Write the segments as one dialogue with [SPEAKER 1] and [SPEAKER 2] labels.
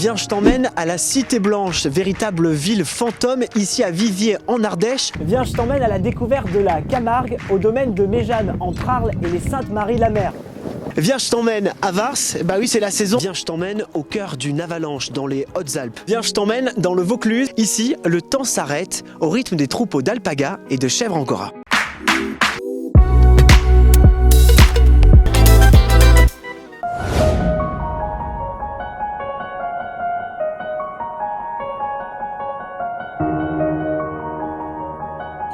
[SPEAKER 1] Viens, je t'emmène à la Cité Blanche, véritable ville fantôme ici à Viviers en Ardèche. Viens, je t'emmène à la découverte de la Camargue, au domaine de Méjeanne, entre Arles et les Saintes-Maries-la-Mer. Viens, je t'emmène à Vars, bah oui c'est la saison. Viens, je t'emmène au cœur d'une avalanche dans les Hautes-Alpes. Viens, je t'emmène dans le Vaucluse. Ici, le temps s'arrête au rythme des troupeaux d'alpagas et de chèvres angora.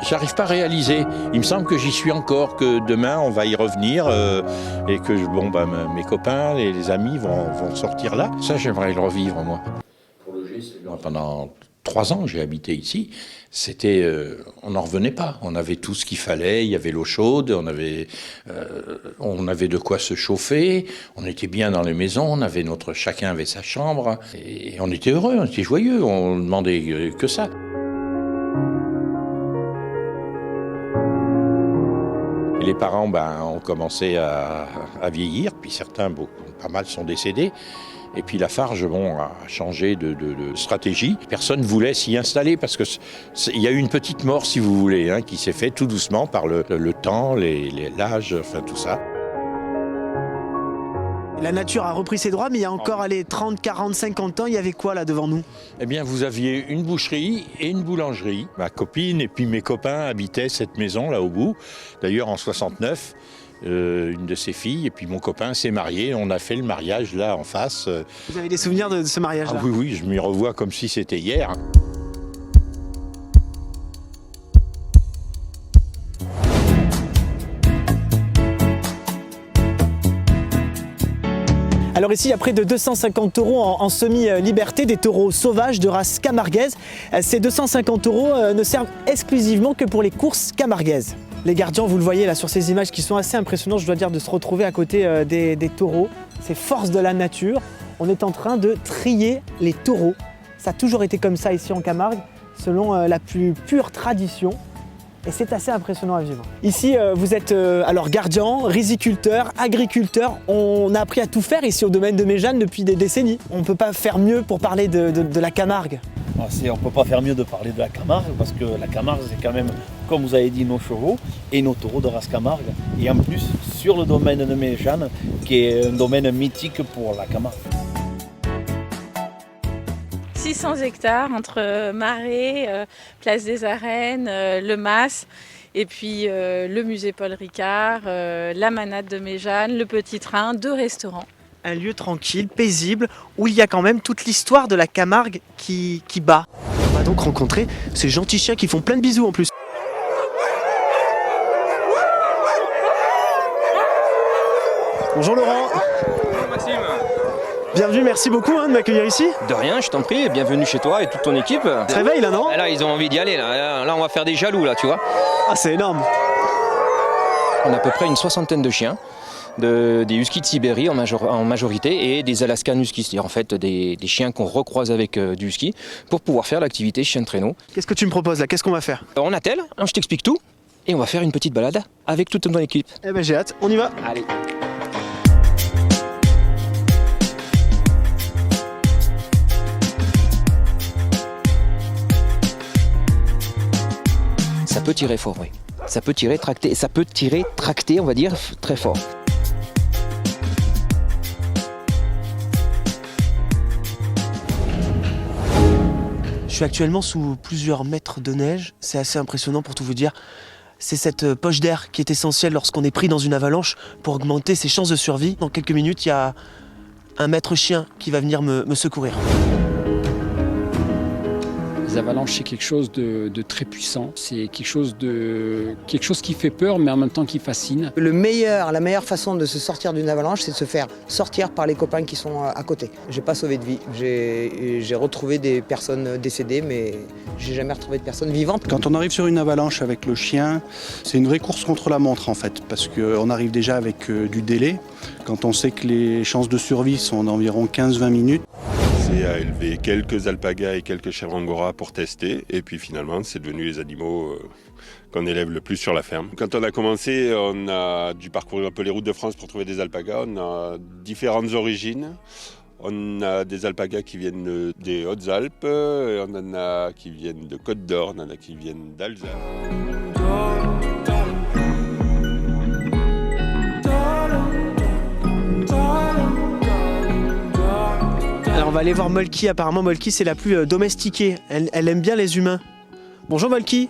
[SPEAKER 2] J'arrive pas à réaliser. Il me semble que j'y suis encore, que demain on va y revenir et que mes copains et les amis vont sortir là. Ça, j'aimerais le revivre, moi. Pour loger, pendant 3 ans, j'ai habité ici. On n'en revenait pas. On avait tout ce qu'il fallait. Il y avait l'eau chaude, on avait de quoi se chauffer. On était bien dans les maisons. Chacun avait sa chambre et on était heureux, on était joyeux. On demandait que ça. Les parents ont commencé à vieillir, puis certains, pas mal, sont décédés. Et puis Lafarge a changé de stratégie. Personne ne voulait s'y installer parce qu'il y a eu une petite mort, si vous voulez, qui s'est faite tout doucement par le temps, l'âge, enfin tout ça.
[SPEAKER 1] La nature a repris ses droits, mais il y a encore 30, 40, 50 ans, il y avait quoi là devant nous?
[SPEAKER 2] Eh bien, vous aviez une boucherie et une boulangerie. Ma copine et puis mes copains habitaient cette maison là au bout. D'ailleurs, en 69, une de ses filles et puis mon copain s'est marié. On a fait le mariage là en face.
[SPEAKER 1] Vous avez des souvenirs de ce mariage-là?
[SPEAKER 2] Ah oui, je m'y revois comme si c'était hier.
[SPEAKER 1] Alors ici, il y a près de 250 taureaux en semi-liberté, des taureaux sauvages de race camarguaise. Ces 250 taureaux ne servent exclusivement que pour les courses camarguaises. Les gardiens, vous le voyez là sur ces images qui sont assez impressionnantes, je dois dire, de se retrouver à côté des taureaux. C'est force de la nature. On est en train de trier les taureaux. Ça a toujours été comme ça ici en Camargue, selon la plus pure tradition. Et c'est assez impressionnant à vivre. Ici, vous êtes alors gardien, riziculteur, agriculteur. On a appris à tout faire ici au domaine de Méjeanne depuis des décennies. On ne peut pas faire mieux pour parler de la Camargue.
[SPEAKER 3] On ne peut pas faire mieux de parler de la Camargue parce que la Camargue, c'est quand même, comme vous avez dit, nos chevaux et nos taureaux de race Camargue. Et en plus, sur le domaine de Méjeanne, qui est un domaine mythique pour la Camargue.
[SPEAKER 4] 600 hectares entre Marais, Place des Arènes, le Mas et puis le musée Paul Ricard, la Manade de Méjeanne, le Petit Train, 2 restaurants.
[SPEAKER 1] Un lieu tranquille, paisible, où il y a quand même toute l'histoire de la Camargue qui bat. On va donc rencontrer ces gentils chiens qui font plein de bisous en plus. Bonjour Laurent.
[SPEAKER 5] Bonjour Maxime.
[SPEAKER 1] Bienvenue, merci beaucoup de m'accueillir ici.
[SPEAKER 5] De rien, je t'en prie, bienvenue chez toi et toute ton équipe.
[SPEAKER 1] Ça réveille là, non?
[SPEAKER 5] Là, ils ont envie d'y aller, là on va faire des jaloux, là, tu vois.
[SPEAKER 1] Ah, c'est énorme.
[SPEAKER 5] On a à peu près une 60aine de chiens, des huskies de Sibérie en majorité et des Alaskan huskies, c'est-à-dire en fait des chiens qu'on recroise avec du husky pour pouvoir faire l'activité chien de traîneau.
[SPEAKER 1] Qu'est-ce que tu me proposes là? Qu'est-ce qu'on va faire?
[SPEAKER 5] On attelle, je t'explique tout et on va faire une petite balade avec toute ton équipe.
[SPEAKER 1] Eh ben j'ai hâte, on y va.
[SPEAKER 5] Allez. Ça peut tirer fort, oui. Ça peut tirer, tracter, on va dire, très fort.
[SPEAKER 1] Je suis actuellement sous plusieurs mètres de neige. C'est assez impressionnant pour tout vous dire. C'est cette poche d'air qui est essentielle lorsqu'on est pris dans une avalanche pour augmenter ses chances de survie. Dans quelques minutes, il y a un maître chien qui va venir me secourir.
[SPEAKER 6] Les avalanches, c'est quelque chose de très puissant. C'est quelque chose qui fait peur, mais en même temps qui fascine.
[SPEAKER 7] La meilleure façon de se sortir d'une avalanche, c'est de se faire sortir par les copains qui sont à côté. J'ai pas sauvé de vie. J'ai retrouvé des personnes décédées, mais j'ai jamais retrouvé de personnes vivantes.
[SPEAKER 8] Quand on arrive sur une avalanche avec le chien, c'est une vraie course contre la montre en fait, parce qu'on arrive déjà avec du délai. Quand on sait que les chances de survie sont d'environ 15-20 minutes.
[SPEAKER 9] C'est à élever quelques alpagas et quelques chèvres angora pour tester. Et puis finalement, c'est devenu les animaux qu'on élève le plus sur la ferme. Quand on a commencé, on a dû parcourir un peu les routes de France pour trouver des alpagas. On a différentes origines. On a des alpagas qui viennent des Hautes-Alpes, et on en a qui viennent de Côte d'Or, on en a qui viennent d'Alsace.
[SPEAKER 1] Alors on va aller voir Molky. Apparemment Molky c'est la plus domestiquée. Elle aime bien les humains. Bonjour Molky.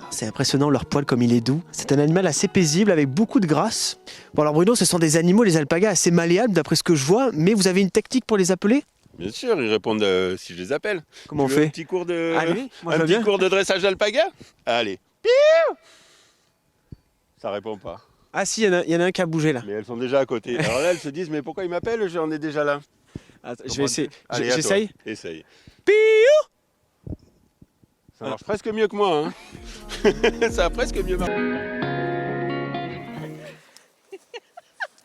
[SPEAKER 1] C'est impressionnant leur poil comme il est doux. C'est un animal assez paisible avec beaucoup de grâce. Bon alors Bruno, ce sont des animaux, les alpagas, assez malléables d'après ce que je vois. Mais vous avez une technique pour les appeler?
[SPEAKER 9] Bien sûr, ils répondent si je les appelle.
[SPEAKER 1] Comment on
[SPEAKER 9] Tu veux
[SPEAKER 1] fait?
[SPEAKER 9] Un petit cours de,
[SPEAKER 1] Allez, moi, je
[SPEAKER 9] un
[SPEAKER 1] veux
[SPEAKER 9] petit
[SPEAKER 1] bien.
[SPEAKER 9] cours de dressage d'alpaga? Allez. Piou. Ça répond pas.
[SPEAKER 1] Ah si, il y en a un qui a bougé là.
[SPEAKER 9] Mais elles sont déjà à côté. Alors là, elles se disent, mais pourquoi ils m'appellent? J'en ai déjà là.
[SPEAKER 1] Attends, je vais essayer.
[SPEAKER 9] Allez, à toi.
[SPEAKER 1] J'essaye.
[SPEAKER 9] Essaye.
[SPEAKER 1] Piou.
[SPEAKER 9] Ça marche presque mieux que moi. Hein. Ça a presque mieux marché.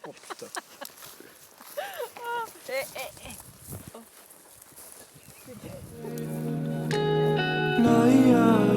[SPEAKER 1] Oh putain.
[SPEAKER 10] No,